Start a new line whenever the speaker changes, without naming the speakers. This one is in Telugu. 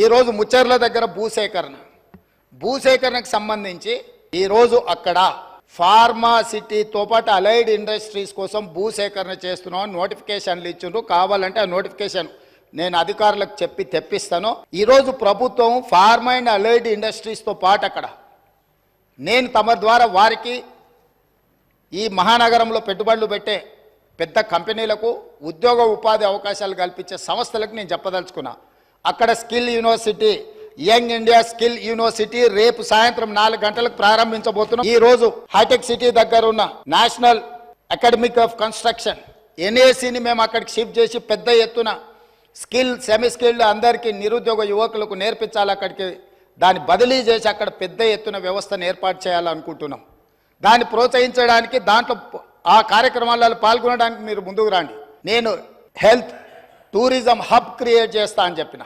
ఈరోజు ముచ్చర్ల దగ్గర భూసేకరణకు సంబంధించి ఈరోజు అక్కడ ఫార్మాసిటీతో పాటు అలైడ్ ఇండస్ట్రీస్ కోసం భూసేకరణ చేస్తున్నాం నోటిఫికేషన్లు ఇచ్చిండ్రు. కావాలంటే ఆ నోటిఫికేషన్ నేను అధికారులకు చెప్పి తెప్పిస్తాను. ఈరోజు ప్రభుత్వం ఫార్మా అండ్ అలైడ్ ఇండస్ట్రీస్తో పాటు అక్కడ నేను తమ ద్వారా వారికి ఈ మహానగరంలో పెట్టుబడులు పెట్టే పెద్ద కంపెనీలకు ఉద్యోగ ఉపాధి అవకాశాలు కల్పించే సంస్థలకు నేను చెప్పదలుచుకున్నా. అక్కడ skill university, young India skill university రేపు సాయంత్రం 4 గంటలకు ప్రారంభించబోతున్నాం. ఈ రోజు హైటెక్ సిటీ దగ్గర ఉన్న నేషనల్ అకాడమిక్ ఆఫ్ కన్స్ట్రక్షన్ NACని మేము అక్కడికి షిఫ్ట్ చేసి పెద్ద ఎత్తున స్కిల్ సెమీ స్కిల్డ్ అందరికీ నిరుద్యోగ యువకులకు నేర్పించాలి. అక్కడికి దాన్ని బదిలీ చేసి అక్కడ పెద్ద ఎత్తున వ్యవస్థను ఏర్పాటు చేయాలనుకుంటున్నాం. దాన్ని ప్రోత్సహించడానికి దాంట్లో ఆ కార్యక్రమాలలో పాల్గొనడానికి మీరు ముందుకు రండి. నేను హెల్త్ టూరిజం హబ్ క్రియేట్ చేస్తా అని చెప్పిన.